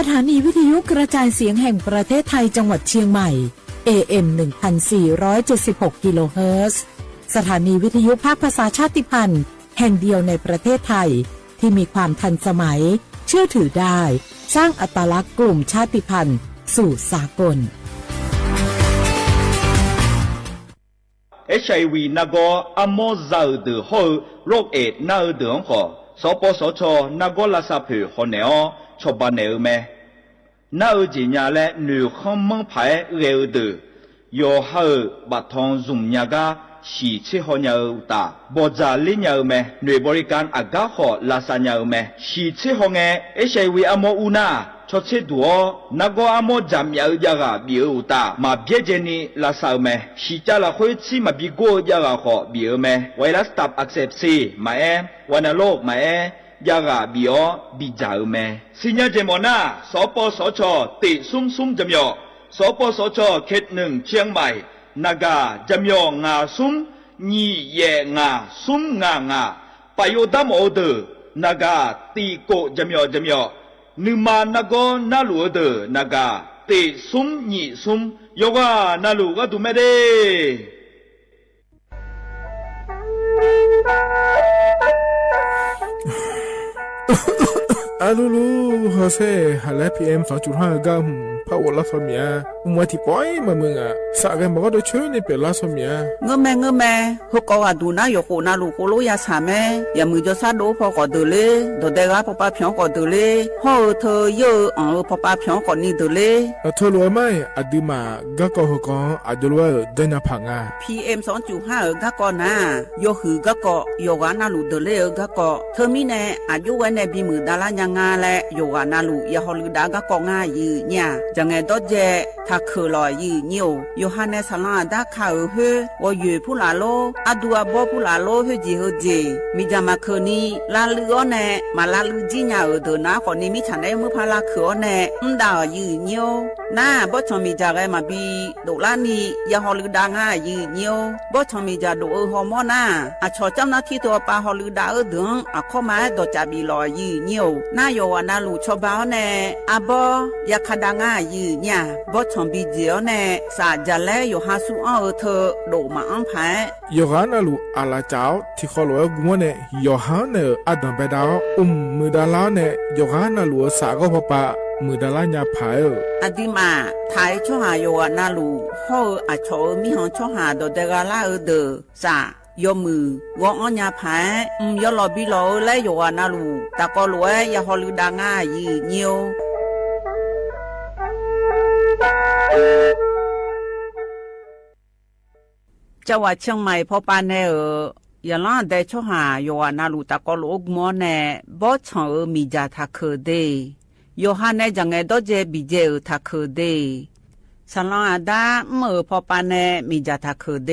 ถานีวิทยุกระจายเสียงแห่งประเทศไทยจังหวัดเชียงใหม่ AM 1476 กิโลเฮิรตซ์สถานีวิทยุภาคภาษาชาติพันธุ์แห่งเดียวในประเทศไทยที่มีความทันสมัยเชื่อถือได้สร้างอัตลักษณ์กลุ่มชาติพันธุ์สู่สากล HIV 那个阿莫造的后โรคเอดส์น่าเดือดห่อสปสช那个拉萨普หอเนอชบานเนอเมน่าจีญาและหนูข้ามมังไผ่เร็วเดือยอเฮบัดทองจุ่มยากาสีชิหอเนอตาบจาลิเนอเมหน่วยบริการอากาศหอลาซาเนอเมสีชิหอเง HIV อาโมอูนาชดเชดัวนกอาโมจามยายากาบิวตามาเบียเจนีลาซาเมสีจาลาคุยชีมาบิโกยากาขอบิวเมไวรัสตับอักเสบซีมาวันโรคมายากาบิโอบิจาเมสิญญาเจมอนาสปสชติซุ่มจำยอสปสชเขตหนึ่งเชียงใหม่นากาจำยองาซุ่มยี่เยงาซุ่มงาปโยดามโอเดนากาตีโกจำยอนึมานาโกนาลูเดนากาเตซุมญีซุมโยกานาลูกาตุเมเดอาลูฮาเซ่ฮัลโหลพีเอ็ม2.5กัมพาวลาสเมียมัวที่ปอยมามึงอ่ะสักแกมันก็ได้ช่วยในเปลาสเมียเงแม่ฮกอดูนะยกนาลูกโลยาสาแม่อย่ามือจะซาโดพอก็เดเลยโดเดกาพอป้าเพียงก็เดเลยห่อเธอเยอะพอป้าเพียงก็นี่เดเลยเธอรู้ไหมอดีมาก็ก็ฮกออดีว่าเดินพังอ่ะ PM 2.5ก็ก็นะโยหือก็ก็โยกานาลูเดเลยก็ก็เธอมีแน่อายุวันในบีมือดารายังงาและโยกานาลูยาฮอลืดาก็ก็ง่ายยืเนี่ยจังไงดอเจถ้าคือลอยยืนิวโยฮันเนสลาดาคาเฮว่าอยู่ผู้ลาโลอดัวบอผู้ลาโลเฮจีมีจามาคืนนี้ลาลือเน่มาลาลือจีน่าเดนะคนนี้มีฉันได้มือพาลาคือเน่ดาวยืนิวน่าบ่ชมีจาไงมาบีดูลานี่ยาฮอลือดาง่ายยืนิวบ่ชมีจาดูฮอร์โมน่าอาชอจำนาที่ตัวปาฮอลือดาดึงอาข้อมาดจาบีลอยยืนิวน่าโยวานาลูชอบาเน่อาบอยาคดาง่ายยืเนี่ยบ่ชมบีเจียวเน่สาจะแลอยู่หาสู้อ้อเธอโดมาอันแพ้ยอนาลูอาลาเจ้าที่เขาบอกว่าเนี่ยยอฮานะอดัมเบดาวมือดาลาเนี่ยยอนาลูสาก็พอปะมือดาลาญาพายอดีมาไทยช่อหายอนาลูห่ออาชอมีหองช่อหาโดเดกาลาเดอสายอมือวองอัญญาพายยอลอบิโลและยอนาลูตะกอลวยยาฮอลือดาง่ายยีเนียวจังหวัดเชียงใหม่พอปานแน่ยาลาได้ช่อหายอนาลูตะกอลอกมอแน่บ่ชอมีจาทักเคเดยอฮันแน่จังไงดอเจบิเจทักเคเดสลาดาเมื่อพอปานแน่มีจาทักเคเด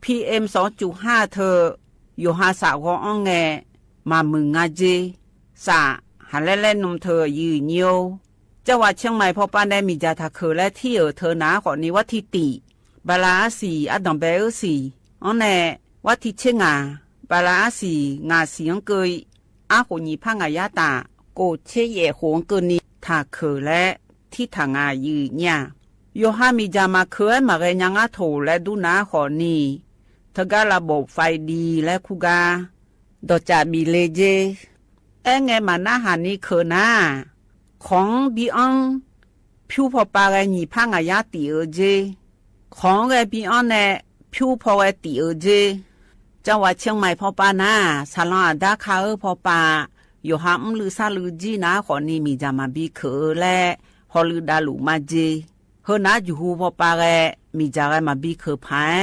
PM 2.5 เธอยอฮาสาวของอังแงมามึงงาเจสาหันเล่นนมเธอยืนเนียวจังหวัดเชียงใหม่พอปานแน่มีจาทักเคและที่เธอหนาขอนี้วัดทิติบาลาสีอดัมเบลสีอันแน่วัดที่เชงาบาลาสีงาเสียงเกยอาโหนีพังอายาตาโกเชเยหงเกนีทาเคและที่ทางายืเนี่ยโยฮามีจามาเคยมาเรยังอาโถและดูนาขอนี้ทการะบบไฟดีและคูกาดอจาบีเลเจไงมาหน้าหานี้เคนาของบีอังผิวพอปาไงนีพังอายาตีเจของไงบีอันเนี่ยผิวพอไอตีเจจังหวัดเชียงใหม่พอปานาสาลาดาคาพอปาอยู่หามลือซาลือจีนาขอนี้มีจามาบีเคและฮอลือดาลูมาเจเฮนาอยู่หูพอปาแกมีจาไงมาบีเคพาย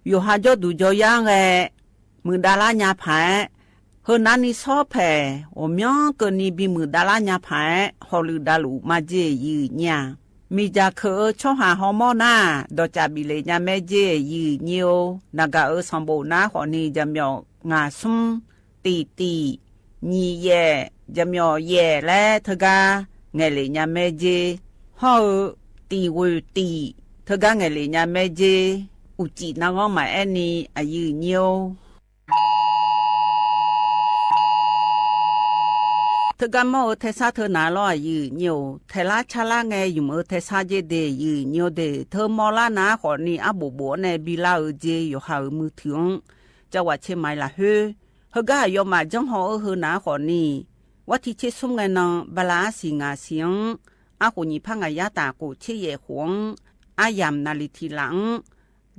อยู่หาจอดูจอย่างแกมือดาราญาพายเฮนานี่ชอบแผ่โอมยองเกินนี่บีมือดาราญาพายฮอลือดาลูมาเจยืเนี่ยมีจาเคช่อหาฮอร์โมนาดอจาบิเลญาแม่เจยืเนียวนากาสมบูนาขอนี้จำยองงาซุมตีညီရဲ့จำยอแย่และเธอกาไงเลยญาแม่เจฮอตีวตีเธอกาไงเลยญาแม่เจอุจินางอมาแอนี่อายุเนียว thực ra mà ở thế sao thơ nà lo gì nhiều thế lá cha lá nghe dùng ở thế sao dễ để gì nhiều để thơ mò lá ná khỏi ni á bố này bị la ở dễ yêu hà ở mưa thương cho quả trên mày là hơ gà yêu mà trong họ ở hơ ná khỏi niว่าที่เชื่อสุ่มกันนังบลาสิงาเสียงอาหูนี่พังอายาตากูเชี่ยหวงอายามนาลิทีหลัง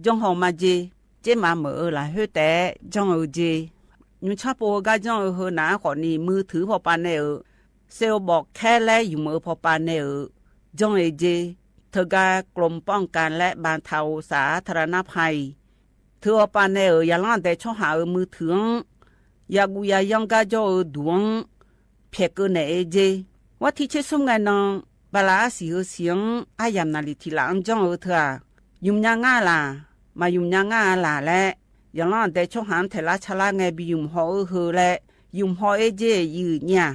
จงหอมาเจมาเมื่อละเฮแต่จงเจยุชาโปกาจงเฮนาขอนี่มือถือพอปานเนอเซลบอกแค่และอยู่มือพอปานเนอจงเจเธอกากลมป้องกันและบรรเทาสาธารณภัยเธอปานเนออย่าล้านแต่ช่อหามือถือยากุยายังกาจอดวงเพียกเนเจว่าที่เชื่อสุ่มกันนังบลาสีเสียงอายามนาลิทีหลังจงเธอยุ่มยังง่าล่ะมายุ่มยังง่าล่ะและอย่างนั้นแต่ช่วงหันเทล่าชลาไงบิยุ่มหอและยุ่มหอเจยืเนี่ย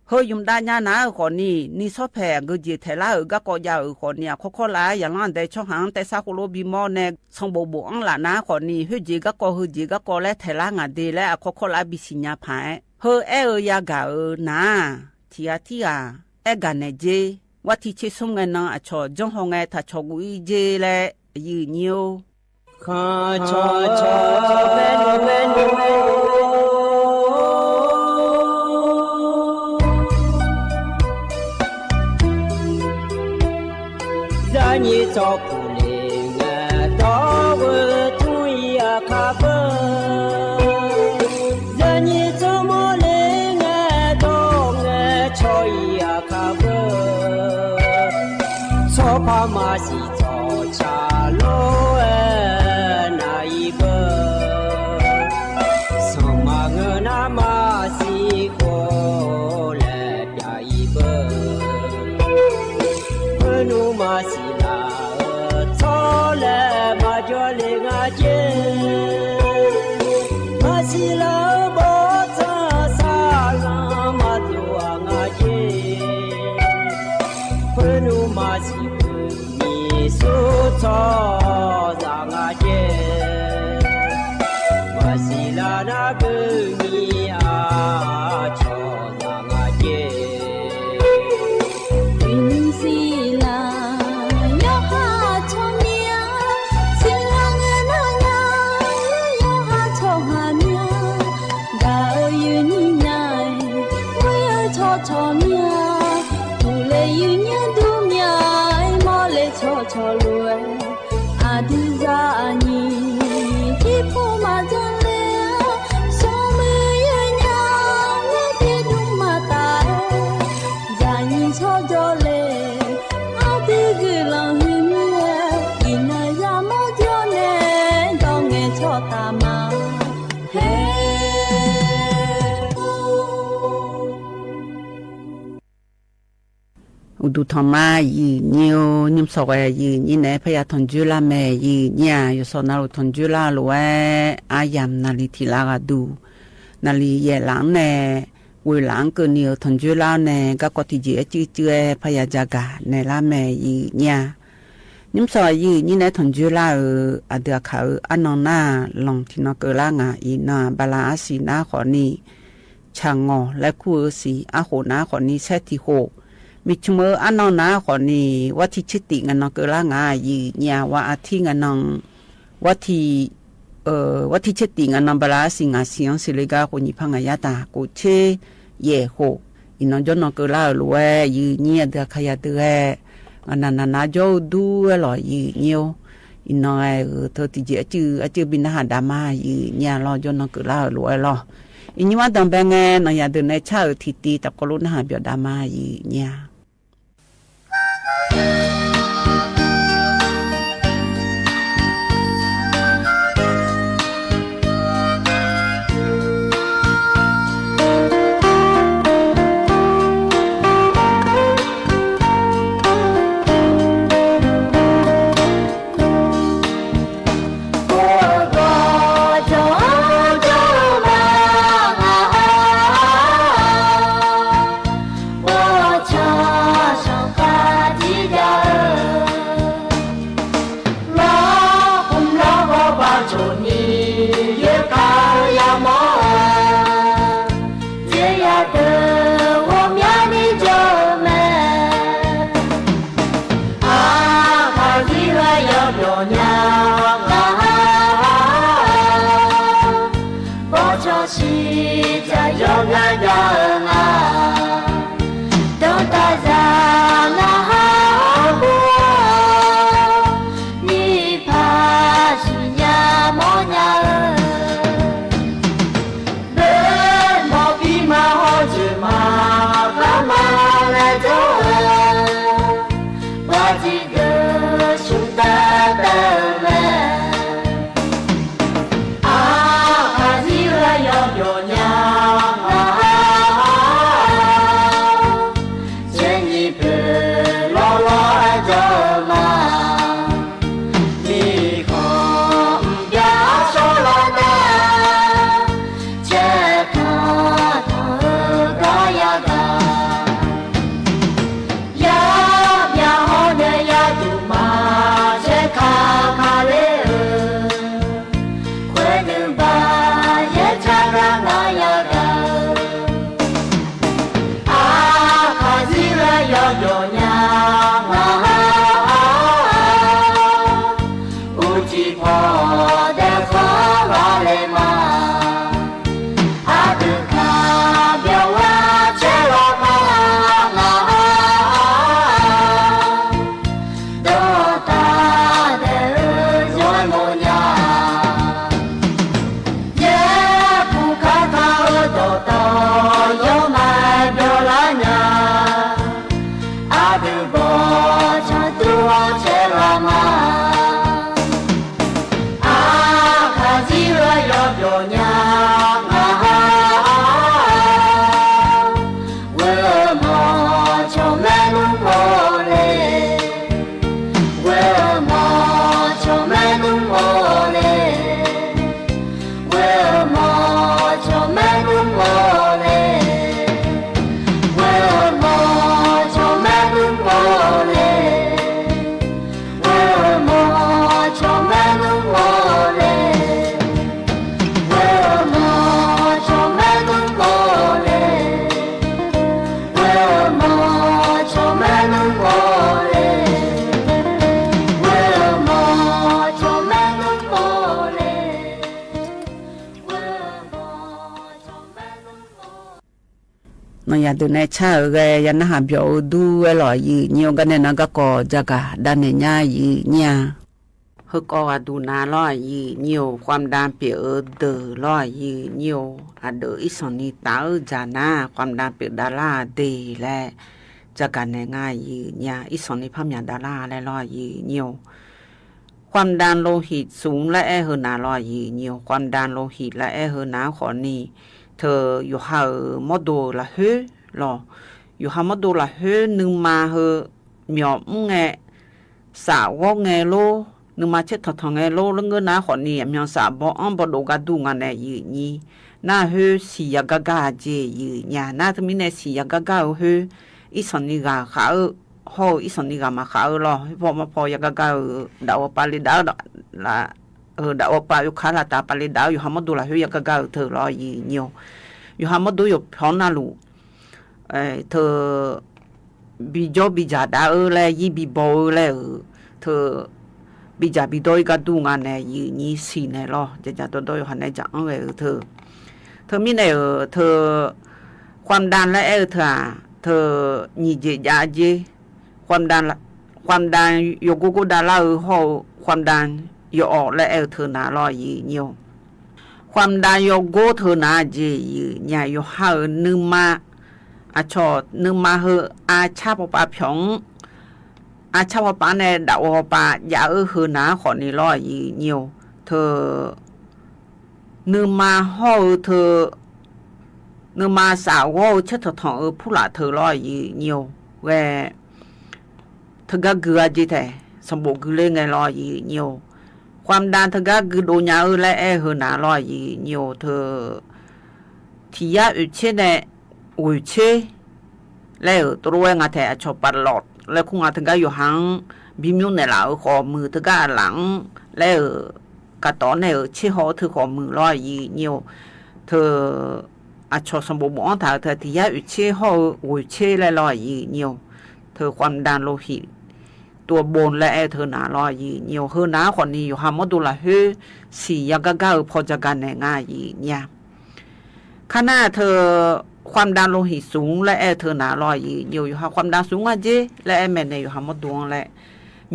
เฮยุ่มได้ยานาคนนี่ชอบแพ้ก็เจเทล่าก็กอยาคนเนี่ยข้อหลายอย่างนั้นแต่ช่วงหันแต่ซาโคโลบิมอเนส่งบบอังล่ะนะคนนี้เฮเจก็เฮเจก็และเทล่างาเดและข้อหลายบิสิญญาผายเฮยากานาที่กันเนเจว่าที่เชื่อสมกันนังชอจงหงถ้าชอกุยเจและยืนยูข้าชอเมนูจะนี่จอผู้เลี้ยงตัวทุยคาเบจะนี่จอมเลี้ยงตัวชอยคาเบชอพามาสิจอชาโลดูทอมายีนิวนิมสกยีนี่เนพยาทนจุลาเมยีเนี่ยอยู่สนาลุทนจุลาลวยอายามนาลิทิลากาดูนาลีเยหลังเนเวหลังก็นิวทนจุลาเนก็กติเจจื้อพยาจากาเนลาเมยีเนี่ยนิมสกยีนี่เนทนจุลาอเดือเขาอันนองนาลองที่นกลางาอีนาบาลาสีนาขอนีชางอและคู่สีอาโหนาขอนีเซติโฮมิชเมออันนองนาขอนี่ว่าที่ชิติงันนองเกล่างายีเนี่ยว่าอาทิงันนองว่าที่ชิติงันนองบลาสิงาเสียงสิเลกาคนยิพังอายาตากูเชเยโฮอินนองจนนองเกล่าลวยยีเนี่ยเดือขยะเดืออันนั้นนาโจดูหล่อยีเนี่ยอินนองเธอที่เจจื้อบินหาดามายีเนี่ยรอจนนองเกล่าลวยรออินว่าตอนแบงเงินนองอยากเดินในชาติตีตะกรุนหาเบียดามายีเนี่ย我 nhà u chi phò để khó lo lệ mà a được kha biểu a che lo mà đô ta để rồi một nhà yeah phụ ca ta ở đồ tao yo mai biểu la nhà a được bỏ cho tôi che lo mà yo nhà quê mò cho mẹ nung mò lê quê mò cho mẹ nung mò lê quê mò cho mẹ nung mò lê quê mò cho mẹ nung mò lê quê mò cho mẹ nung mò lê nó nhà từ này cha cái nhà nó làm biểu du cái loại gì nhiều cái này nó có giá cả đàn này nhà gì nhà hơi có du na loại gì nhiềuความดันเปลี่ยนเดอloại gì nhiềuเดออีสานนี่ตาจานะความดันเปลี่ยนดาราดีแหละgiá cả nàyง่ายgì nhàอีสานนี่พม่าดาราอะไรloại gì nhiềuความดันโลหิตสูงและเฮนาลอยยีnhiềuความดันโลหิตและเฮนาขอนี่เธออยู่หาโมดูละเฮหรออยู่หาโมดูละเฮนึงมาเฮเหมียวแงสาวแงโลนึงมาเช็ดถอดแงโลแล้วเงินนะขอนี่เหมียวสาวบ่บดูกาดูงานแน่ยีนี่น่าเฮสียกากาเจยีเนี่ยน่าทมิเนสียกากาเฮอีสานนี่กาขาho ít sân đi mà khảo loพออยากก็ดาวปาลิดาวละดาวปาอยู่ขาละตาปาลิดาวอยู่หามาดูละเฮอยากก็เธอรอยีเนียวอยู่หามาดูอยู่พร้อมนาลูเธอบีจอบีจาดาเลยยีบีบอเลยเธอบีจาบีดอยก็ดูงานเนี่ยยีนี่สีเนี่ยรอจะตัวดอยหันในจังเลยเธอมีเนี่ยเธอความดันและเธอนี่เจยาเจความดันโยกุดาลาห้อความดันโยออกและเธอหนาลอยยีเนียวความดันโยโกเธอหนาเจยีเนี่ยโยหานึงมาอาชอนึงมาเฮอาชาปปาผงอาชาปปาเนี่ยดาวปายาเฮหนาขอนี่ลอยยีเนียวเธอนึงมาห้อเธอนึงมาสาวเชิดถองผู้ละเธอลอยยีเนียวแวเธอก็เกลือจีแต่สมบูรณ์เกลือไงลอยยีเนียวความดันเธอก็เกลือโดนยาและเฮนาลอยยีเนียวเธอที่ยาอุเชเนี่ยอุเชแล้วตัวงาแต่ชอบปัดหลอดแล้วคงอาเธอก็อยู่ห่างบิมิวเนี่ยละขอมือเธอก็หลังแล้วกระต้อนเนี่ยเชี่ยหอเธอขอมือลอยยีเนียวเธออาชอบสมบูรณ์บอกเธอที่ยาอุเชหออุเชและลอยยีเนียวเธอความดันโลหิตตัวบนและเธอหนาลอยยีเนียวเฮหนาคนนี้อยู่หามาดูละเฮสียากก้าพอจะกันในง่ายยีเนี่ยขณะเธอความดันโลหิตสูงและเธอหนาลอยยีเนียวอยู่หาความดันสูงอ่ะเจและแม่เนี่ยอยู่หามาดูและ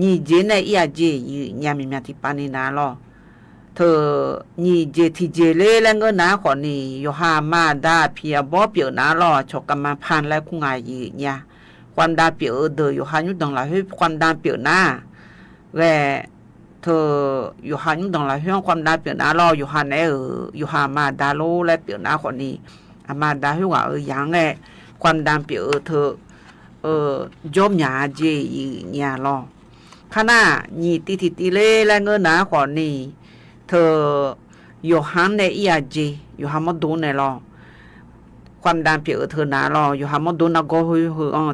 นี่เจในอีอาเจยีเนี่ยมีที่ปานีนาลอเธอนี่เจที่เจเล่และเงินหนาคนนี้อยู่หามาดาเพียบ่เปียวหนาลอชกกันมาพันและคุ้งไงยีเนี่ยความดันเปลี่ยนเดออยู่หันยุดังละเฮ้ความดันเปลี่ยนหน้าแวเธออยู่หันยุดังละเฮ้ความดันเปลี่ยนหน้ารออยู่หันอยู่หามาดาโลและเปลี่ยนหน้าคนนี้อามาดาเฮ้ว่าอย่างไงความดันเปลี่ยนเธอยอมหยาเจยีเนี่ยรอขณะนี่ตีเล่และเงินหนาคนนี้เธออยู่หันในอีอาเจอยู่หันมาดูในรอความดันเปลี่ยนเธอหนาลออยู่หามาดูนักก็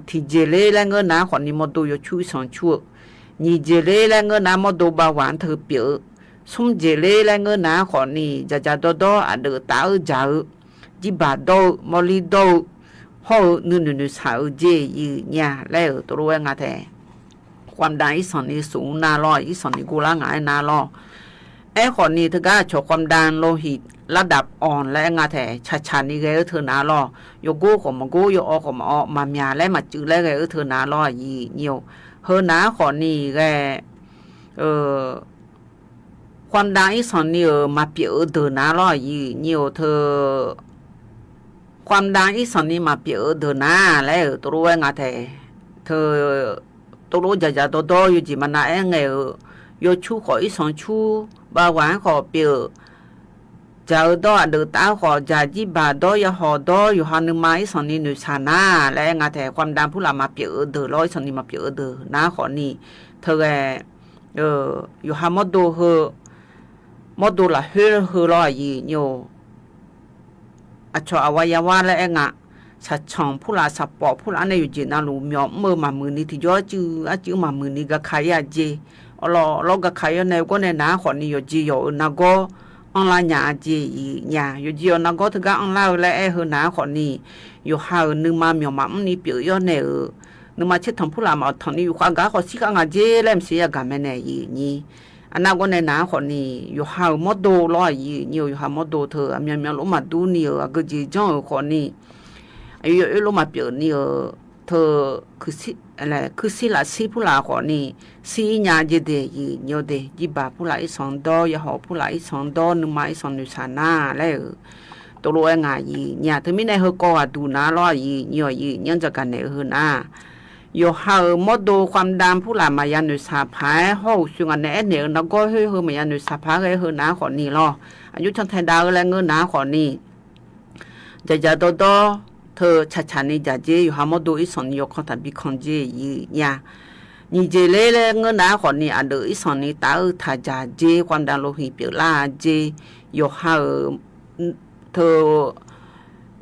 ที่เจเล่และเงินหนาคนนี้มาดูอยู่ช่วยสองชั่วนี่เจเล่และเงินหนามาดูบาหวานเธอเปลี่ยนสุ่มเจเล่และเงินหนาคนนี้จะโดอันเดือดตาจ่าจิบาโดมอลีโด ห พ่อนึสาวเจยีเนี่ยแล้วตัวรู้งาแท้ความดันอีสอนนี่สูงนาลออีสอนนี่กูละงายนาลอคนนี้ถึงก็โชว์ความดันโลหิตระดับอ่อนและงาแท้ชันนี่ก็เธอนาลอโยกูของมันกูโยอของมันออกมาเมียและมาจื้อแล้วก็เธอนาลอยีเนียวเฮอนาคนนี้ก็ความดันอีสอนนี่มาเปียเดินนาลอยีเนียวเธอความดันอีสอนนี่มาเปียเดินนาแล้วตัวรู้งาแท้เธอตัวรู้จะโตอยู่จีมันน่าไงโยชูขออีสอนชูบาหวานขอเปียจะดอเดือดตาขอจะจีบาดอยหอดอยู่หันนึงมาอีสอนนี่นุชานาและงาแท้ความดันผู้หลามาเปียเดินร้อยสอนนี่มาเปียเดินนะขอนี่เธออยู่หามอดูเฮมอดูละเฮรอยีโยอัจฉริอวัยวะและงะสัดช่องผู้ลาสับปอผู้ลาในอยู่จีนาลูมีอมือมามือนี้ที่ย่อจื้อมามือนี้ก็ขายเจเราก็ขายในก็ในหน้าขอนี้อยู่จีอยู่นักก็ออนไลน์เนี่ยจีเนี่ยอยู่จีนักก็ถึงก็ออนไลน์และเฮหน้าขอนี้อยู่หาหนึ่งมามีมามันนี้เปียย่อเนี่ยนึกมาเช็ดทำผู้ลามาทำนี้อยู่ข้างก็ขอสิข้างเจเล่มเสียกันไม่แน่ยีนี่อันนั้นก็ในหน้าขอนี้อยู่หามอดูรอยีอยู่หามอดูเธอมีลงมาดูนี่ก็จีจ้องขอนี้ลงมาเปียนี่เธอคือสิอะไรคือสิละสิผู้ลาขอนี่สิญาเจเดยีเนียวเดยีบาผู้ลาอีสองดอยาหอผู้ลาอีสองดอนึงมาอีสองนุชานาแล้วตัวรู้งายีเนี่ยเธอไม่ได้เฮก็ดูนะรอยีเนียวยียังจะกันในเฮนะอยู่หามดดูความดำผู้ลามายันนุชาพายห้องสุงอันเนี่ยเนี่ยนักก็เฮมายันนุชาพายเฮนะขอนี่รออายุชั้นไทยดาวแล้วเงินนะขอนี่จะโตเธอชันนี่จะเจอยู่หามดูอีสอนยกข้อทับบิคอนเจยีเนี่ยนี่เจเล่เงินนะขอนี่อันเดออีสอนนี่ตาถ้าจะเจความดันโลหิตเปล่าเจอยู่หาเธอ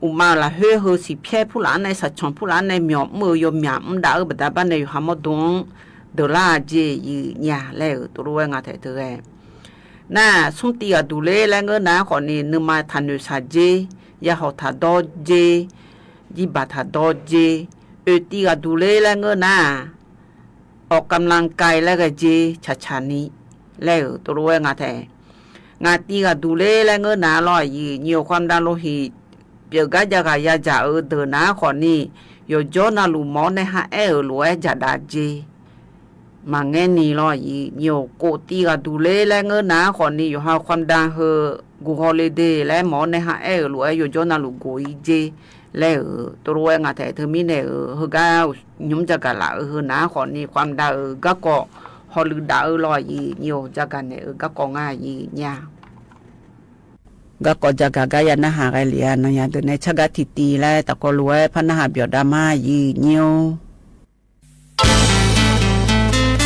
อุมาละเฮสิเพียผู้หลานในสัจชงผู้หลานในหมอมือยมหยามดาบัดบ้านในอยู่หามดงเดลาเจยีเนี่ยแล้วตัวรู้งาเธอน่าสุ่มตีดูเล่และเงินนะขอนี่นึกมาทันอยู่ซาเจยาหอทัดดอเจยีบาทัดดอเจตีดูเล่และเงินนะออกกำลังกายและก็เจชันนี้แล้วตัวรู้งาเธองาตีดูเล่และเงินนะลอยยีเหนียวความดันโลหิตเปียกจะกายาจะเดินนะขอนี่อยู่จอนาลูมอในหารวยจะดาเจมาเงินนี่ลอยยีเหนียวโกตีดูเล่และเงินนะขอนี่อยู่หาความดันเฮกูฮอลิเดย์และหมอในหารวยอยู่จอนาลูโกยเจแล้วตัวรู้งาแต่เธอมีเนี่ยเฮก้ายุ่มจะกันละนะขอนี่ความดันก็ฮอลิดาลอยยีเหนียวจะกันเนี่ยก็ง่ายยีเนี่ยก็ก็จะกะกายนะหาไรเลียนะยาตัวในชะกะทิตีและตะก็รวยพะนะหาเบียวดามายีเนียวค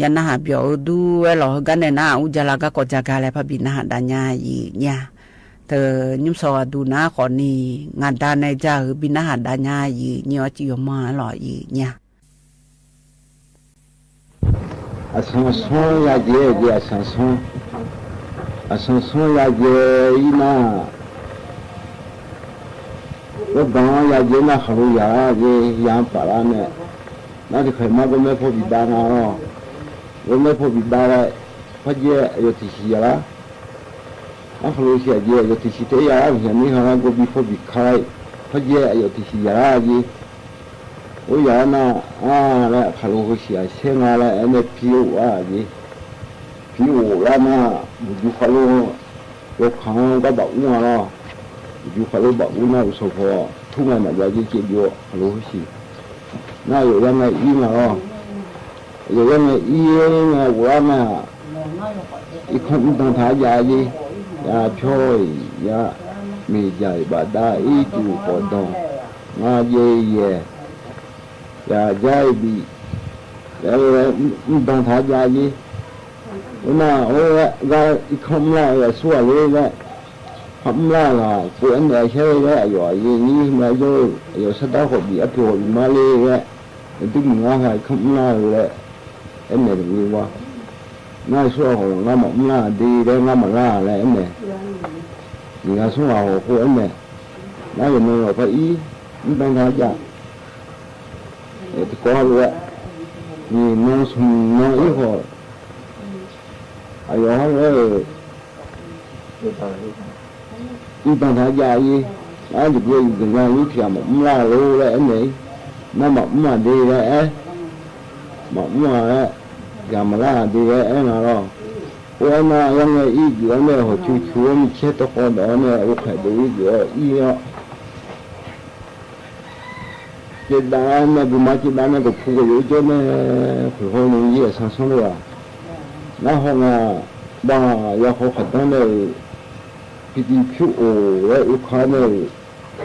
ยันนะหาเบียวดูเอหรอกันเนี่ยนะอุจจาระก็กจะกาแล้วพะบินะหาดาญาอีเนี่ยเธอยุ่มสอดูนะขอนี่งานดานในจ้าบินะหาดาญาอีเนี่ยจิยมาหรออีเนี่ย Ascension ya je ascension ya je ina वो गाँव या जे ना खड़ो यार ये यहाँ पड़ा ने ना दिखाई माँ को मैं फो बिदा ना रो वो मैं फो बिदा है फजे यो तीसी यारा ना खड़ो सी ये यो तीसी ते यारा ये नहीं हमारा को भी फो बिखाई फजे यो तीसी यारा ये वो यार ना ना खड़ो को सी ऐसे ना ना ऐने पियो ये पियो ला ना मुझे खड़ो वो खाना का बाऊ नाอยู่เขาเลยบอกว่าอุศพทุกงานแบบนี้เกี่ยวกับรู้สิน่าอยู่ยังไงอีมาอ๋ออยู่ยังไงอีไงว่ามาอีกคนต้องถ่ายยาดียาช่วยยามีใจบาดาอีจูปอดงงาเย่เย่ยาใจบีแล้วต้องถ่ายยาดีน่าโอ้ยก็อีกคนละส่วนเลยแหละkhông là của này chơi đấy rồi như mà rồi sau đó họ bị áp dụng mà lên đấy tức là hay không là em này như vậy nói số họ nó mỏng là đi đấy nó mà ra là em này thì là số họ của em này nói là nó phải ý chúng ta nói rằng thì có rồi thì nó sùng nó ý họ ở đó đấy chúng ta thấy dài gì đó thì bây giờ người lúc kia mỏng là lô đấy em này nó mỏng mà đi đấy mỏng mà đấy giờ mà là đi đấy em nào đó ôi mà em này ý gì em này họ chui chui mình chết tao con đó này ok đủ gì ý đó cái đó mà bị mấy cái đó nó cũng phụ cái chỗ này phải hồi những gì sáng sáng rồi nó không à ba giờ họ phải đó này cái gì phiếu ở ở khoa này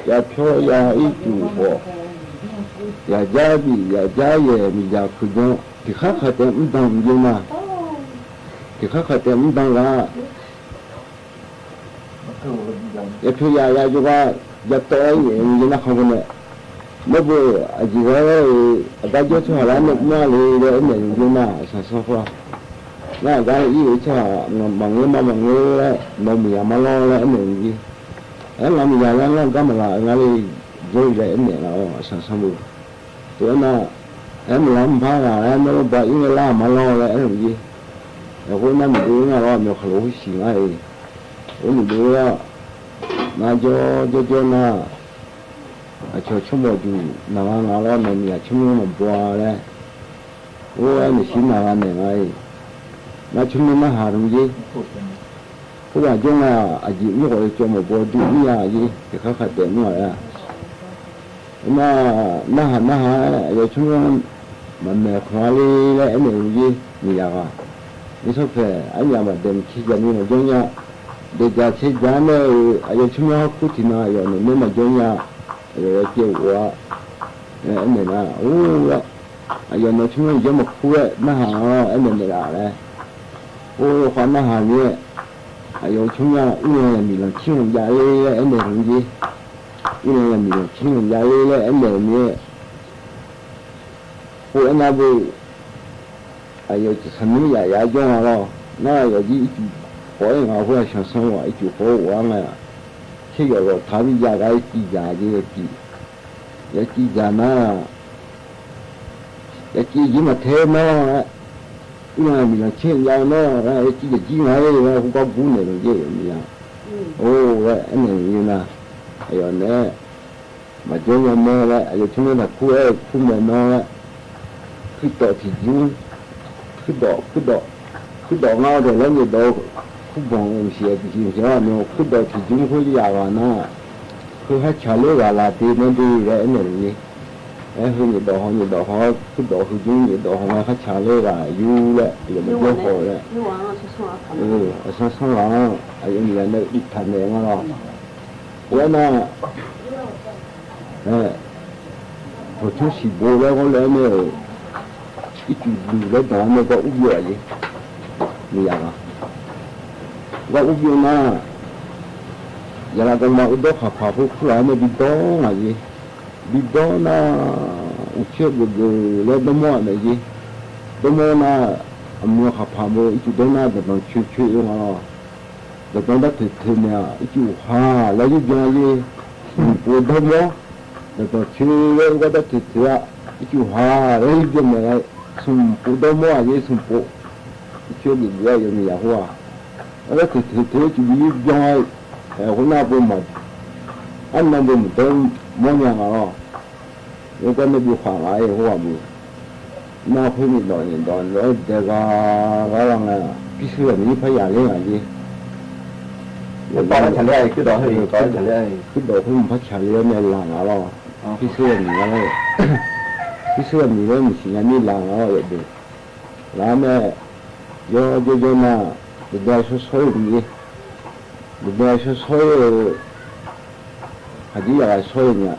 ya phiếu ya ít chủ bộ ya giá bị ya giá về mình ya cứ đó thì khác hay tem đồng như mà thì khác hay tem đồng là ya phiếu ya juga ya tối như nó không có này nó vừa chỉ có cái chỗ cho là nó mà lấy mình như mà sản xuất qua nó cái ý cho bằng người đấy mà mình mà lo là em mình gì em làm gì làm cái mà là ngay đi rồi để em nó sản xuất được tụi nó em làm phá là em nó bảo những người làm mà lo là em làm gì rồi hôm nay mình đi lo mình khẩu xì ngay mình đi nó cho nó cho chúng một chút nào lo mình là chúng một bò đấy ôi mình xin nào anh này ngay nó chúng nó hà đồng gì cái là chúng là gì nó gọi cho một bộ đủ nhà gì thì khó khăn tiền rồi à nó hà rồi chúng nó mà mẹ khóa đi lại em gì nhiều à cái số phải anh nhà mà đem khi giờ như là chúng nhà để ra chế giá này rồi chúng nó cứ thì nào rồi nếu mà chúng nhà rồi kêu quá em này là rồi nó chúng nó giống một khu nó hà em này là đấy ô khoản nó hàng như vậy, chúng ta cái này là mình làm chiên làm giá đấy em này làm gì, cái này là mình làm chiên làm giá đấy em này như vậy, ô anh nào vậy, chỉ thành những giá cho nó lo, nó là gì có những người có sản xuất ngoài chủ có quán này, khi rồi tháo đi giá cái gì giá gì cái gì giá nó, cái gì mà thêm nó cái này mình là chuyên gia nó ra chỉ là chỉ ngay đây không có vốn này được gì mình ô vậy anh này như là rồi nè mà cho nhau mơ lại rồi chúng nó là khu này nó คือต่อที่ยุ่งคือดอกเงาเดี๋ยวแล้วเนี่ยดอกคือบ่งเสียจริงๆว่าเนี่ยคือดอกที่ยุ่งเขาอยากว่านะคือให้ชาเลว่าลาตีนั่นดีแล้วเนี่ยคือเนี่ยดอกเขาคือดอกคือยุ่งเนี่ยดอกเขาให้ชาเลว่าอยู่แล้วเดี๋ยวมันจะพอแล้วสังหารไอ้เนี่ยเนี่ยอีกทันเนี่ยงั้นหรอแล้วนะพอทุกสิ่งบัวแล้วก็แล้วเนี่ยอีกอยู่แล้วตอนนี้ก็อุ้ยอะไรนี่ยังก็อุ้ยนะยังก็มาอุดมขับพวกเราเนี่ยบิดอนอะไรบิดอนนะอุเชื่อบุญแล้วดมอะไรยี่ดมนะมัวขับพาโมอีกดนะเดี๋ยวมันช่วยๆมาเดี๋ยวต้องได้ถึงเนี่ยอีกอยู่แล้วยิ่งยังยี่ปวดดมเดี๋ยวต้องช่วยก็ได้ถึงอ่ะอีกอยู่แล้วยิ่งยังไงสมปวดดมอะไรสมปวดช่วยบุญแล้วยังมีอะไรวะแล้วถึงจะยิ่งยังคนน่าเป็นหมดอันนั้นเป็นต้นมองอย่างไรแล้วก็ไม่ดูความอะไรหัวมือน่าพูดนิดหน่อยแล้วเด็กก็ลังพิเศษนี้พยายามเลี้ยงอะไรตอนนั้นฉันได้คือดอกให้ตอนฉันได้คือดอกที่มันพัชเลี้ยงในหลังอะไรพิเศษนี้อะไรพิเศษนี้มันสิ่งนี้หลังอะไรเด็กแล้วแม่ย่อๆนะเด็กได้ช่วยๆนี้เดี๋ยวช่วยหาที่อะไรช่วยเนี่ย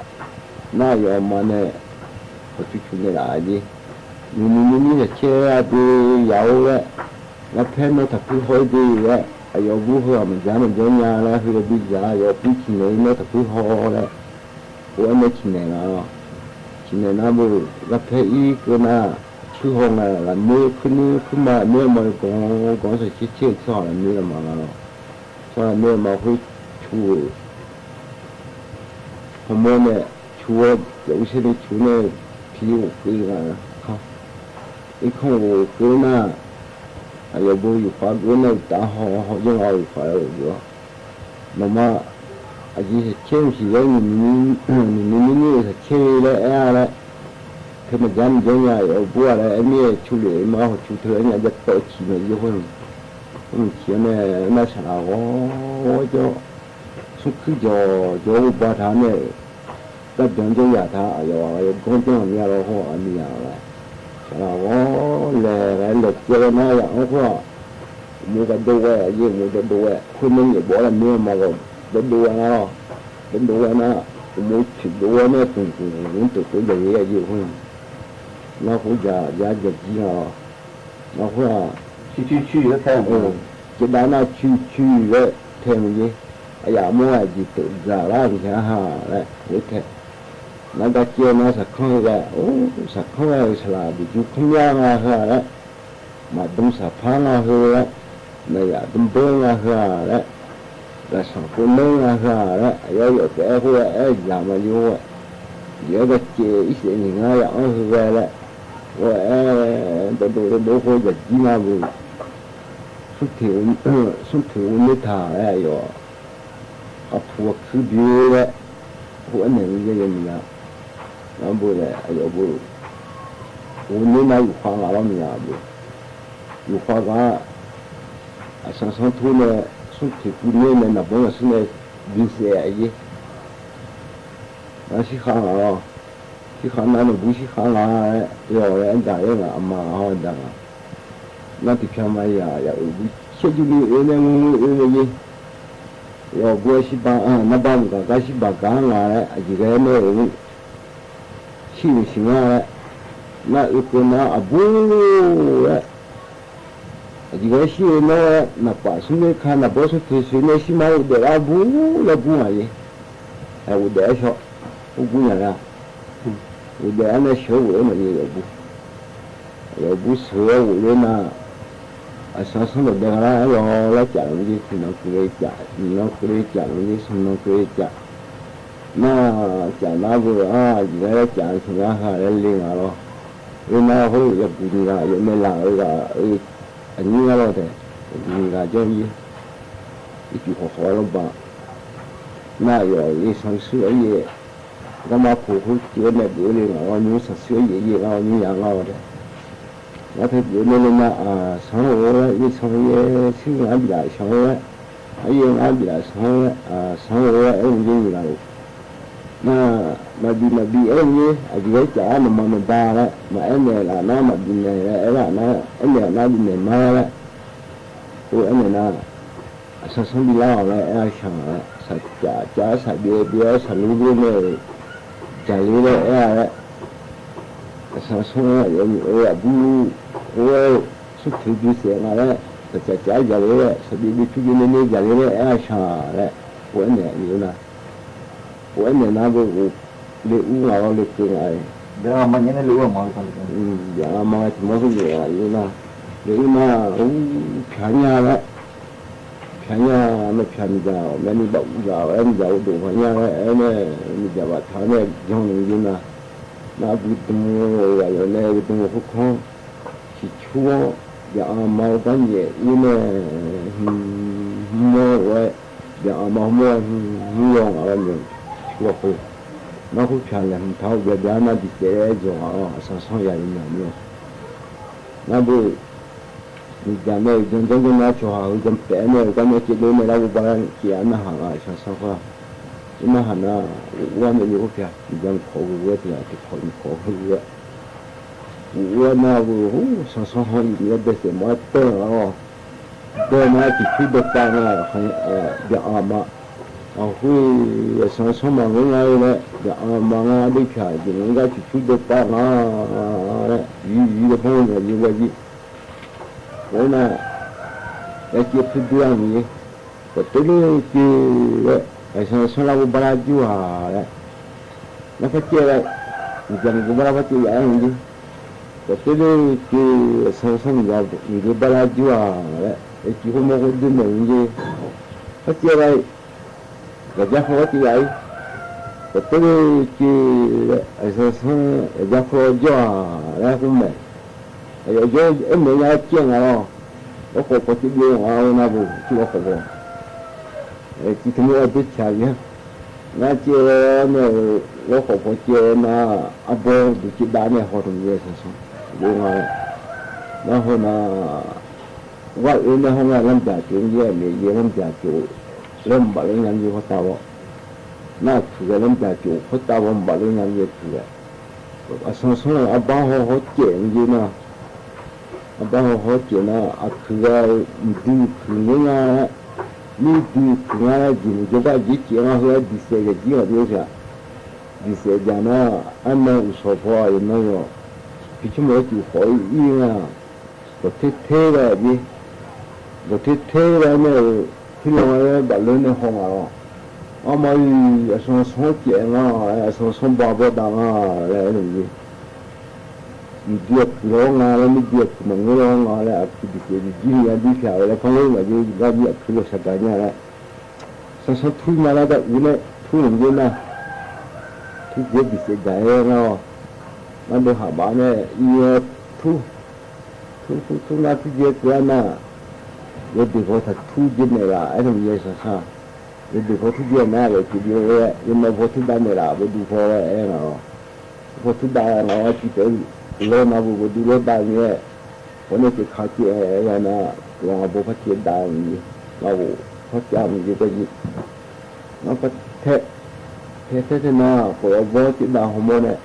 น่าอยู่มาเนี่ยพอที่คุณเนี่ยอะไรนี่จะเชื่อดียาวเลยแล้วแค่นั้นถ้าพูดให้ดีเลยไอ้ยาบุหัวมันจะยาวแล้วคือบิดยาพูดชินเลยเนี่ยถ้าพูดหอเลยว่าไม่ชินเลยนะชินเลยนะบุแล้วแค่อีกนะชื่อห้องอะไรมือขึ้นมาเมื่อมันก็จะเชื่อสอนนี่ละมาแล้ว所以呢，嘛会出，我们呢出有些的出呢，皮肤贵啊，好，一看我哥呢，还有不有发哥呢，打好用好发了就，那么啊就是天气的你是天了哎了，他们家里人有不啊了，你出来嘛出头人家就到期了以后。前面那啥我就出去就把他呢，那边就呀他有工作你要好你要来，啥我来接那样话，没个多哎，也没得多哎，他们也不了没有嘛个，得多啊，得多那，没去多那人都会的也有会，那回家就急啊，那会啊。去个太阳就拿那去个太阳节，哎呀，莫爱去走咋啦？你看哈，来，我看，那个街那是看个，是看个是啦，就看样啊哈来，嘛东是胖啊哈，那呀东东啊哈来，那上不能啊哈来，要有白货哎，呀嘛有，有个街一些人啊样哈来，我都会个鸡嘛不。สุดที่ไม่ถ่ายอยู่เอาพวกคือเบี้ยเลยพวกนี้ยังมีอ่ะน้ำบุเลยอยู่บุวันนี้มาอยู่ฟังอะไรมีอ่ะบุอยู่ฟังว่าสังสรรค์ทุนเนี่ยสุดที่คุณเนี่ยนับว่าสุดเนี่ยดีเสียยี่แล้วสิข้างเราสิข้างนั้นบุสิข้างเราอยู่เลยอันใดอ่ะอามาเขาอันใด那地片嘛呀，小就的那要过去把那把那个去把干了，一个那行啊，那一个那啊不嘞，一个是那把什么看那不是就是那什么的啊不那不嘛耶，哎我的小，我姑娘啊，我的那小我那也要不说我的那。sáng sớm được đó là chả làm gì thì nó cứ chả làm gì xong nó cứ chả nó chả nó vừa gì đó chả thì nó hơi liền rồi nên nó hơi gặp gì là vậy nên là anh như là thế gì là cho gì cái chuyện khó lắm bà nó rồi cái sáng sớm cái mà phụ chưa này bữa liền nó như sáng sớm gì nó như vậy nó đấy 那他有那啊，上午了，一上午请俺比来上午了，还有俺比来上午了啊，上午了，俺就来了。那比俺呢，啊，就家那么大了，嘛俺呢那嘛比呢，俺那比呢嘛了，我俺那上比老了，俺上了，家别上路边呢，家里呢俺了。上了我不我是特别些嘛嘞，家里嘞，是比出去那家里嘞俺上嘞，我呢有呢，我呢那个你乌老你过来，然后嘛，人家留嘛，然后嘛怎么个有呢？有嘛便宜嘞，便宜那便宜点，那你把物价，你家多便宜嘞，你家把他那养的呢？那不懂我有那个懂我不看，去错呀毛感觉因为我呀毛用啊那错会，那会漂亮，他别那的这种啊，上也有那不你讲那真正那说话，跟别人跟那结论那我把人讲那行啊，上话。那哈那我们有片，你讲考我的就考我，我那我上好一点的什么等啊，等那就去的班啊，很呀嘛，啊会上嘛我那个呀嘛啊的片，就人家去的班啊，一个朋友一个一，我呢要接触这样的，我这里就。上来我把它就好了，那个接来，你讲我把它就养的，我这里就上家你就把它就好了，几乎没有的东西，他接来，人家好的来，我这里就上人家好就好了，后面，有没有见啊？我这边啊，那不就我好。今天我不吃呀，那接那我婆婆接那阿伯就去打那好东西身上，另外，然后呢，我有那后来人家就也人家就人把人家就好打我，那出个人家就好打我把人家也出来，身上阿爸好捡的呢，阿爸好捡那阿去个你去那。你对平安就把一件啊和第三个件留下，第三件呢，俺们说话有那个，毕竟我就好一啊，我贴了的，我贴了呢，贴了把人的好啊，俺们也上件啊，也上包包当啊，来东西。你dia pulang lah, ni dia mengulang lah, aktiviti ni dia dia lah, kalau lagi dia perlu saganya lah. Sesuatu malah ada une, tu ni lah, tu dia bisa gaya lah. Nanti habane, ia tu nanti dia kerana dia dikata tu dia ni lah, ada dia sah. Dia dikata dia ni lah, dia nak foto dah ni lah, betul foto lah. Foto dah lah, kita lo na bu du lo da ni ko ne ke kha chi ya na lo nga bo pha chi da ni na bu pha cha mi ji ko ji na pa the na ko bo chi da ho mo ne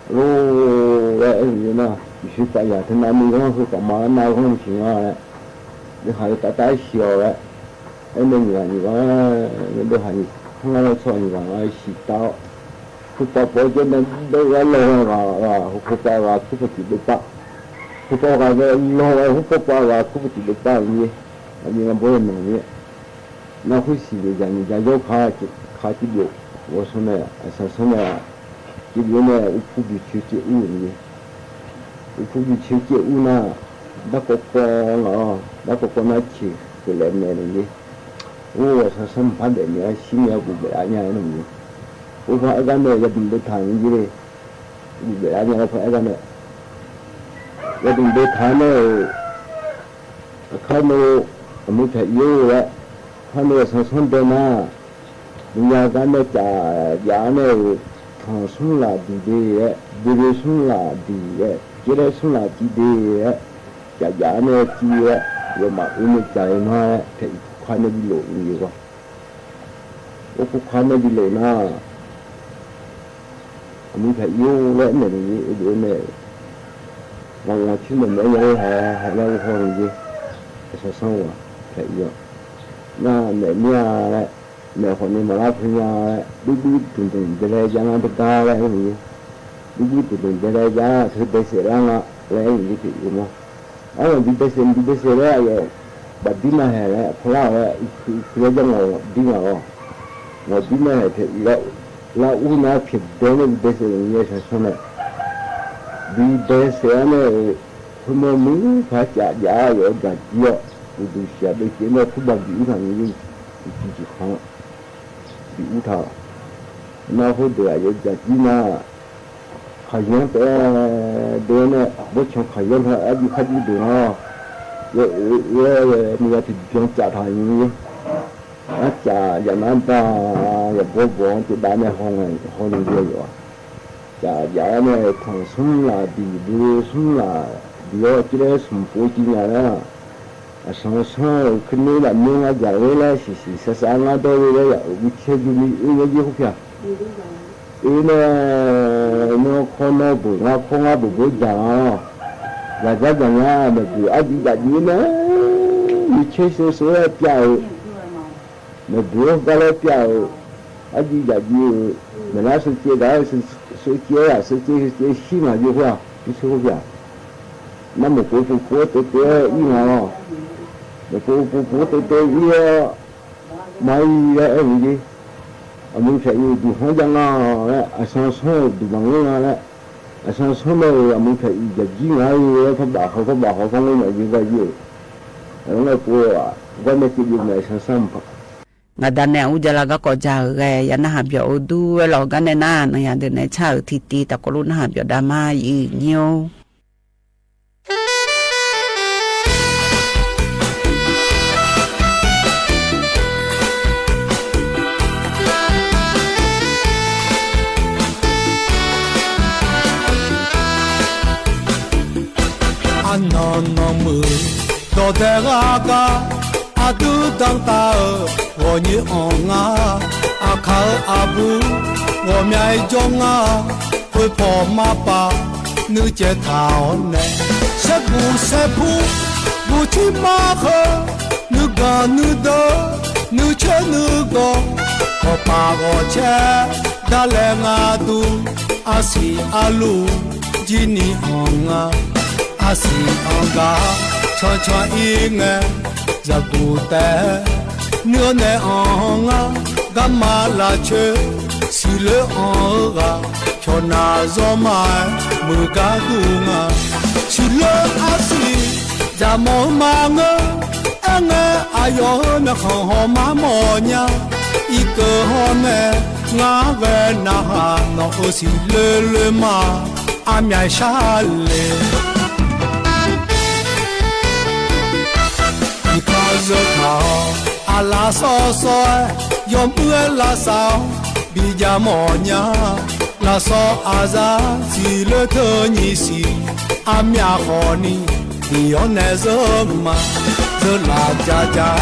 lo la ni na shi ta ya the na mi ko su ka ma na ko chi nga ni ha ta ta xiao la ai ne ni ga ni do ha ni nga lo cho ni ga shi ta khu pa po cho nên đâu có lo là khu pa là khu pa chỉ được ta khu pa là lo khu pa là khu pa chỉ được ta như anh em bố mình như nó khu xí để dành cho dấu khá chỉ được我说呢上呢这边呢khu bị chịu chịu như khu bị chịu chịu na đã có con nó chỉ cái lần này như我上班的你新年不给俺家那么我怕一个呢也顶不谈一个，你别人家怕一个呢，也顶不谈呢，看到没太有了，看到上的呢，人家干那家呢，长松啦地的，地松啦地的， chỉ là số là chỉ đi chả giá này chỉ rồi mà uống chả nó thì khoan nó đi lộ nhiều quá ô cũng khoan nó đi lộ na mình phải yêu lẽ này điều này và khi mình mới nhớ hay là không gì sao sao à phải yêu na mẹ hôm nay mà làm gì đi tụi để lại cho nó được cả lại gì đi tụi để lại cho thứ để sẽ ra lại gì thì mà mình đi để lại bà đi mà hè phải là cái trong này đi mà đi mà thì là u na phải để lên để sẽ như thế này đi để sẽ này hôm nay mình phải trả giá rồi cả nhiều đủ sẽ được cái nó cũng bằng những thằng như chỉ khó bị u thọ nó không được rồi giờ chỉ mà khai nhận để này bố chồng khai nhận hay đi khai đi được nó rồi mình thì chuyện trả thành như trả giờ nó ta giờ bố thì đã này không được rồi trả giờ này thằng xuống là đi xuống là đi chỉ để xuống phố chỉ nhà đó sáng sáng khi nào là mình ở nhà là sáng sáng ở đâu là bị chết đi cái gì không phải nó không nó bự già là cái gì mà cứ ở đi nhà đi nữa bị chết số piao mà bữa cái là piao ở đi nhà đi mà nó sẽ chết đó sẽ chết xí mà như vậy cái số vậy nó một cái tới ý mà phụ tôi ý mấy cái gì mình phải đi hỏi rằng là sáng sớm đi bằng cái là sáng sớm này mình phải giờ gì ngay không bảo họ không nói gì cái gì nó là của cái này cái gì này sáng sớm ngadane ujalaga ko jage yana habyo du lo gane na na ya de ne cha ti ta ko lu na habyo dama yi nyo nó mưa đồ thế ga adu dang ta wo ni ong a khao abu wo mai jong oi po ma pa nu che thao ne se pu bu chi ma kho nu ga nu do nu che nu go ko pa go che da le nga du asi alu ji ni ong asi anga cho inge zakute nửa nè anga gamma la che si le anga cho na zo mai mu ga dunga si le asi za mo manga anga ayo na ho ma mo nya I cơ ho ne nga ve na ha no si le ma a mia sha le giờ thảo à la so yom bữa la sao bi ja mò nhá la so a za si le thơ nhị si a mia ho ni đi on ne giờ mà giờ là cha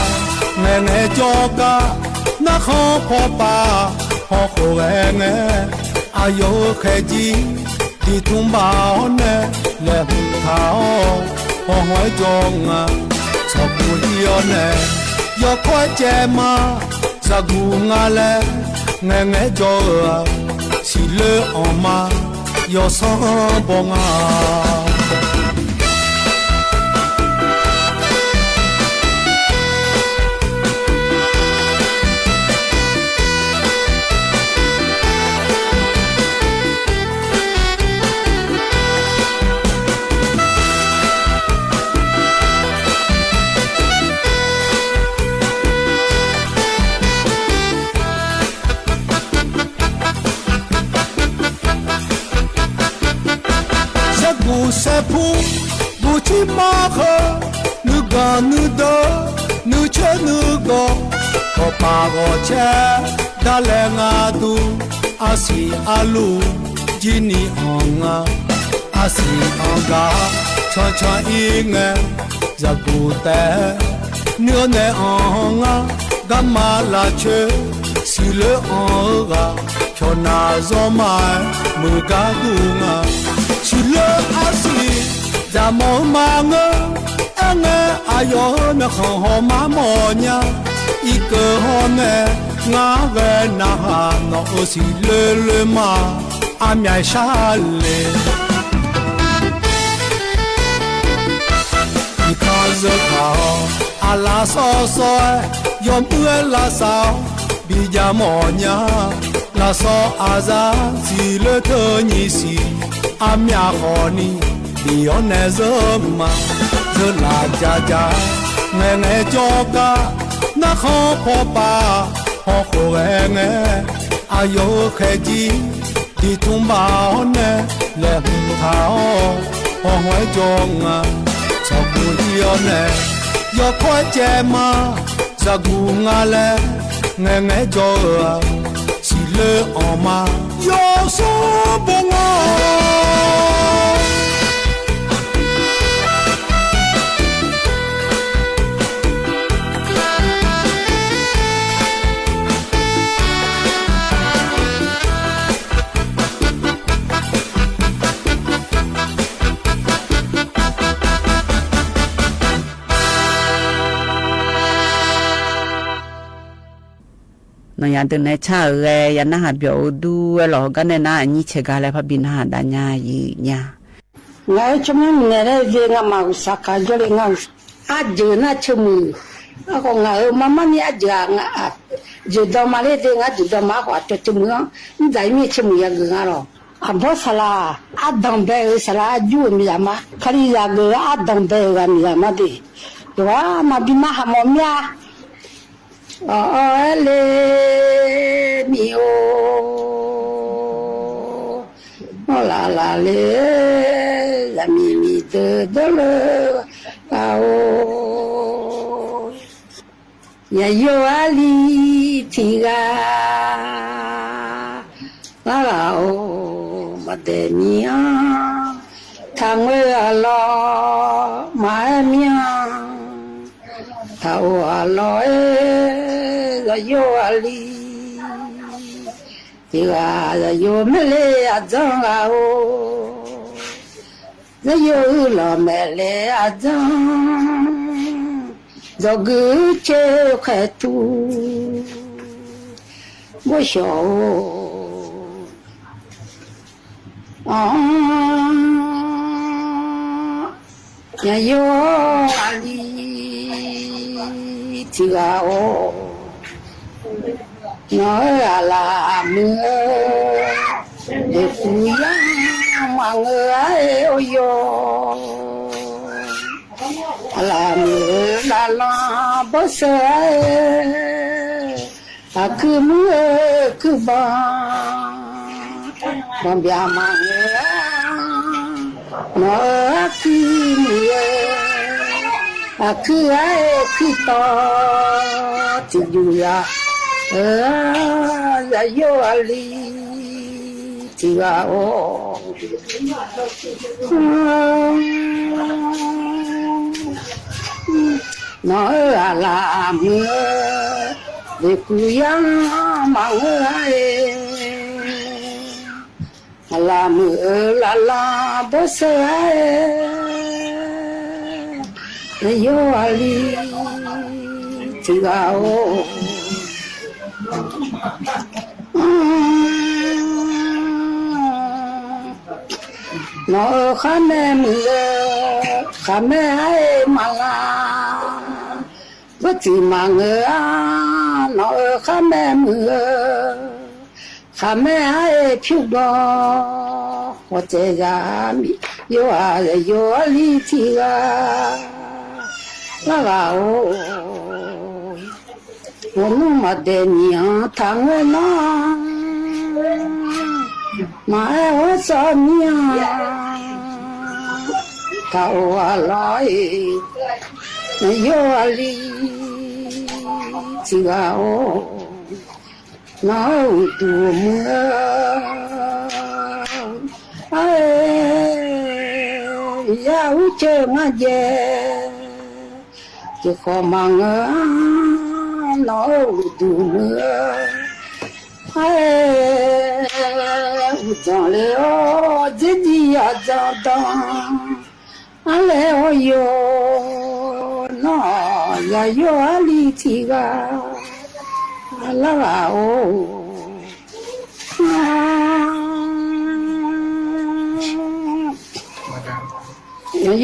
nghe cho ca na kho pho pa ho khô nghe ayo khe ji đi thum bao ne le thao ho hỏi chong cho bùi yo nè yo khoe che ma za gu nga le nghe cho si le on ma yo so bon se pu bu chi ma kho nu ga nu do nu che nu go ko pa go che da le nga du asi alu ji ni onga 阿西昂嘎，串串一眼，热古代，牛奶昂啊，干嘛拉切，西勒昂啊，飘那罗麦，木嘎古啊，西勒阿西，咱们忙啊。阿哟那好好妈妈呀，一个好呢，我个那哈那是乐乐嘛，阿面沙嘞。你看这靠，阿拉嗦嗦，要不拉骚，比较么呀，拉嗦阿扎是乐特尼西，阿面好呢，你要那什么？là cha cha nghe nghe cho ca na khó khó ba khó khổ nghe ayo khe chi đi tung bao nè lệ hùng thảo ho hoài cho nga cho cô yêu nè yo khoe che ma sa gu nga lệ nghe nghe cho chỉ lệ oma yo so bông nó nhà từ này cha ở nhà nó học biểu du lo cái này na anh chơi cái này phải bin hà đa nhà gì nhà ngày chúng mình này về ngắm màu sắc cái rồi ngắm aja na cumi ako nga mama ni aja nga judo male de nga judo ma ko to cumi ndai mi cumi ya nga ro abo sala adam be sala ju mi ama kali ya ga adam be ga mi ama de wa ma bi ma ha mo mia le mi o la la le la mi de le ao ya yo ali tiga la o madenia thangwe alo ma mia thao alo ya yo ali tiga ya yo mele azang ao ya yo la mele azang Zogu che khatu bo sho ya yo ali tiga o no ala mu de kuya mang ai o yo la la la bosse aku mu ku ba bia mang no aku mu aku ai ku to ti ju ya ya yo ali ti ga o nó là mưa để kuyang mang ai là mưa la bơ sơ ai yo ali chigao nó khame mưa khame ai mala bất chỉ mà ngờ nó khame mưa khame ai phiêu đó hoặc chế ra mi yo li chi ra la ô muốn mà đền nhang thằng nó mà ở sao nhang thao nói yo ali chigao nói tu mưa ai u che nga je che kho mang no du ai u chang le o ji ji ya chang dang ale o yo no ya yo ali ti ga la la o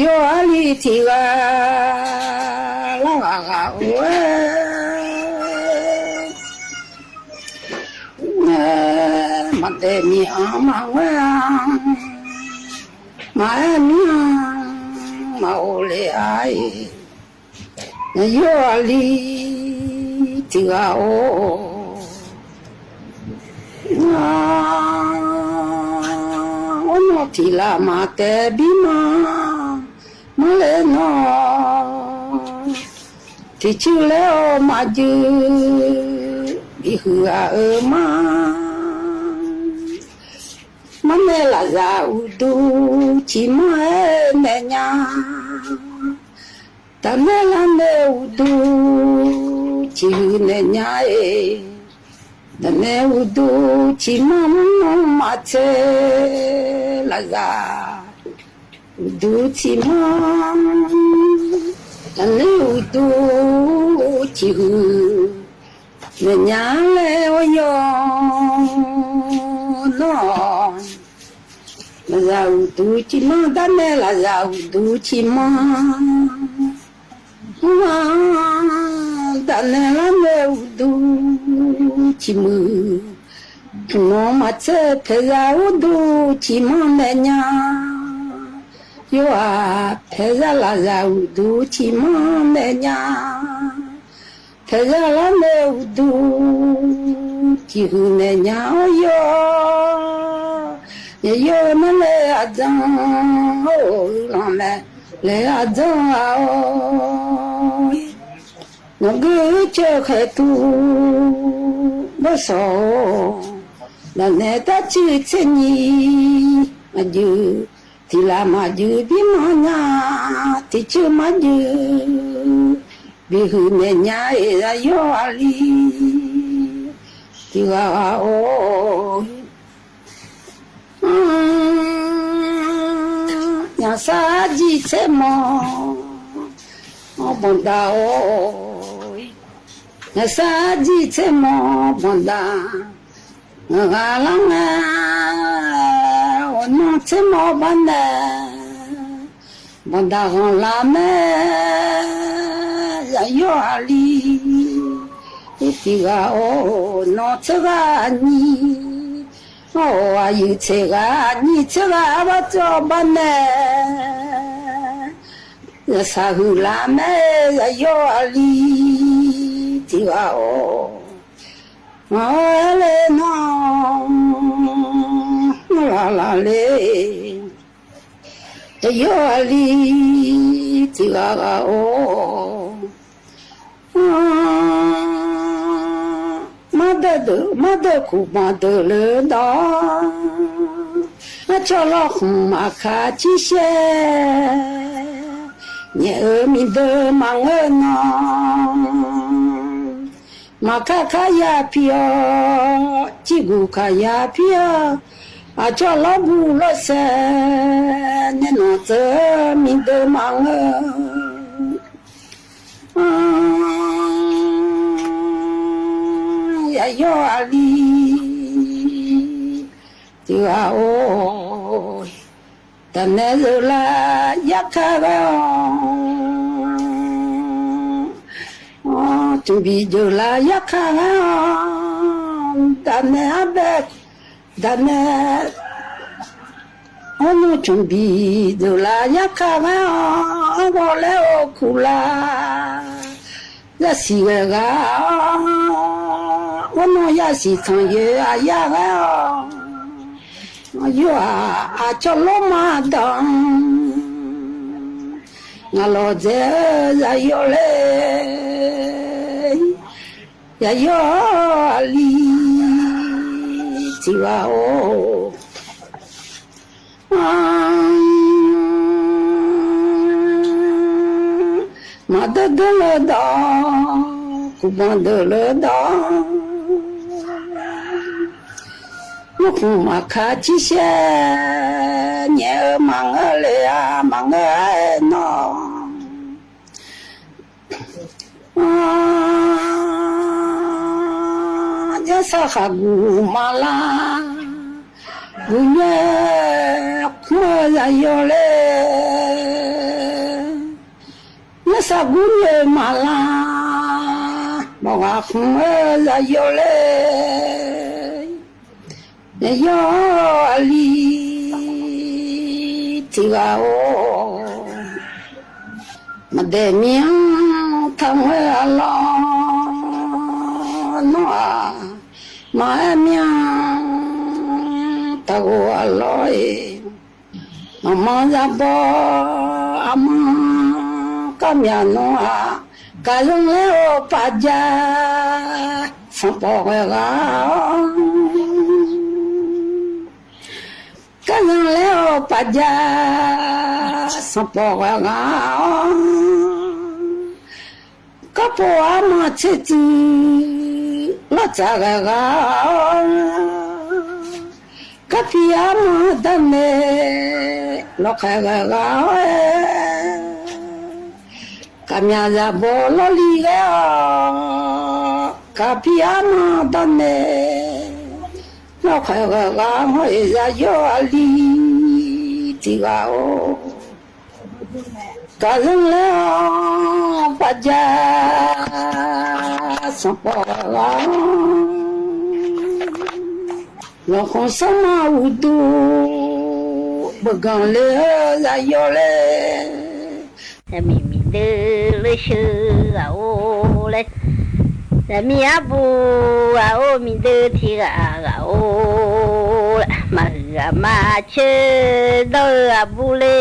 yo ali ti ga la la o ma de mi ama wa ma mi ma o le ai yo ali ti ga o ono ti la ma te bi ma le no ti chu le o ma ju bi hu a ma me la za u du chi ma ne nya ta me la me u du chi ne nya e ta me u du chi ma che la za u du chi ma ta me u du chi ne nya le o yo no la za u du chi ma ta me la za u du chi ma ta me la me u du chi mu no ma che pe za u du chi ma me nya yo a pe za la za u du chi ma me nya pe za la me u du chi hu me nya yo yo me le a dang o la me le a dang a o no gu che khe tu bo so la ne ta chi che ni ma ju ti la ma ju bi ma nya ti chu ma ju bi hu me nya e la yo ali ti wa o nya sa ji che mo o bon da o nya sa ji che mo bon da nga la nga o no che mo ban da bon da ron la me ya yo ali e ti ga o no che ga ni o a yu che ga ni che ga ba cho ban ne ya sa hu la me ya yo ali ti ga o le no la la le ya yo ali ti ga o ma de ku ma de le da a cho lo ma kha chi she nye mi de ma nge no ma kha ya pio chi gu kha ya pio a cho lo bu lo se ne no te mi de ma nge ya yo ali ti a o ta ne la ya ka ga o tu bi jo la ya ka ga ta ne abe ta ne ono tu bi jo la ya ka ga o le o kula ya si ga ono ya si tan ye aya ga yo a cho lo ma dang nga lo je ya yo le ya yo ali ti wa o 马的得了当，古邦得了当，我恐马卡几些，年儿忙儿嘞啊，忙儿哎喏，ya sa gu mala gunya kuma ya yole ya sa gunya mala ma kuma ya yole ya yo ali tiga o ma de miang thang ala no mà miang ta go aloi mà ra bo ama kamya no a ka lung le o pa ja sa po ga ka lung le o pa ja sa po ga ka po ama che ti la chaga ga kapiama dame lo khaga ga kamya za bolo li ga kapiama dame lo khaga ga mo za yo ali ti ga o kazle paja sampara lo khosama udu bagan le la yole mi de le shu a o le mi abu a o mi de ti a o ma che do abu le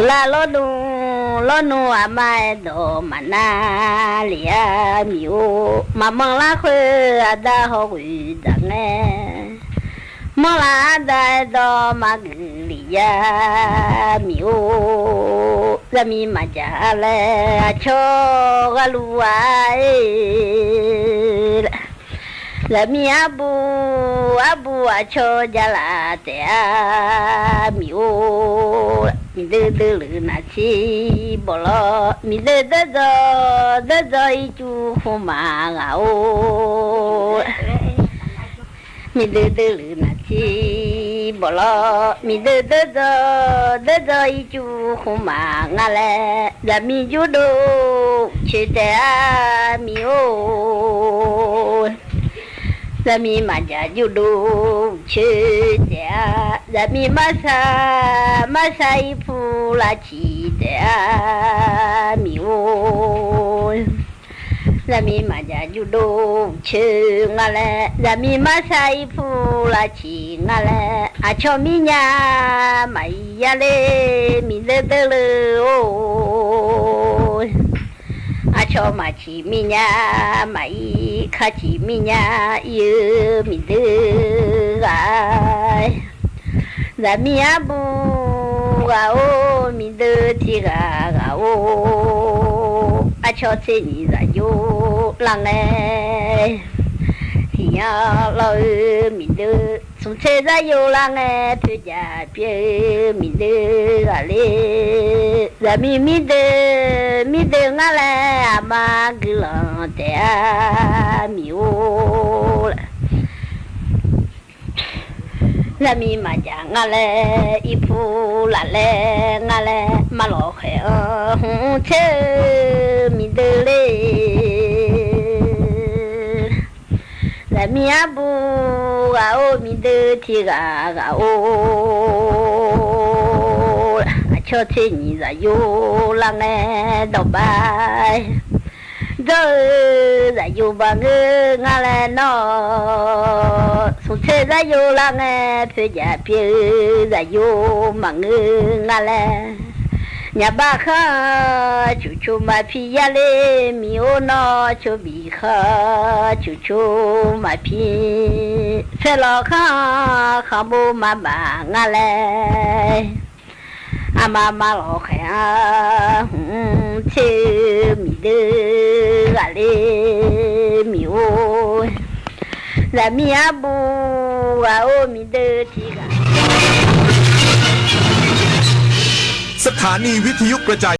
la lo nu ama do mana lia mi o mama la khwe ada ho wi da ne ma la da do ma li ya mi o la mi ma ja le cho ga lu ai la mi abu a cho ja la te a mi o mi de na chi bo lo mi de do I chu ho ma ga o mi de na chi bo lo mi de do I chu ho ma nga le la mi ju do che te a mi o la mi ma ja ju do che te a la mi ma sa I pu la chi te a mi o la mi ma ja ju do che nga le la mi ma sa I pu la chi nga le a cho mi nya mai ya le mi de le o a cho ma chi mi nya mai kha chi mi nya yu mi de ga la mi abu ga o mi de ti ga o a cho che ni za yo lang e ya lo mi de sum che za yo lang e phe ja pye mi de ga le la mi de nga le ama glo te a mi o la mi ma ja nga le I pu la le nga le ma lo khe hu che mi de le la mi abu ga o mi de ti ga o a cho che ni za yo la nge do bai do za yo ba nge nga le no su che za yo la nge phe ja pye za yo ma nge nga le nhà ba kha chu ma phi ya le mi o no chu bi kha chu ma phi se lo kha bo ma ba nga le 阿妈妈老汉啊，吃米的啊嘞米哦，那米啊不啊哦米的提个。 สถานีวิทยุกระจาย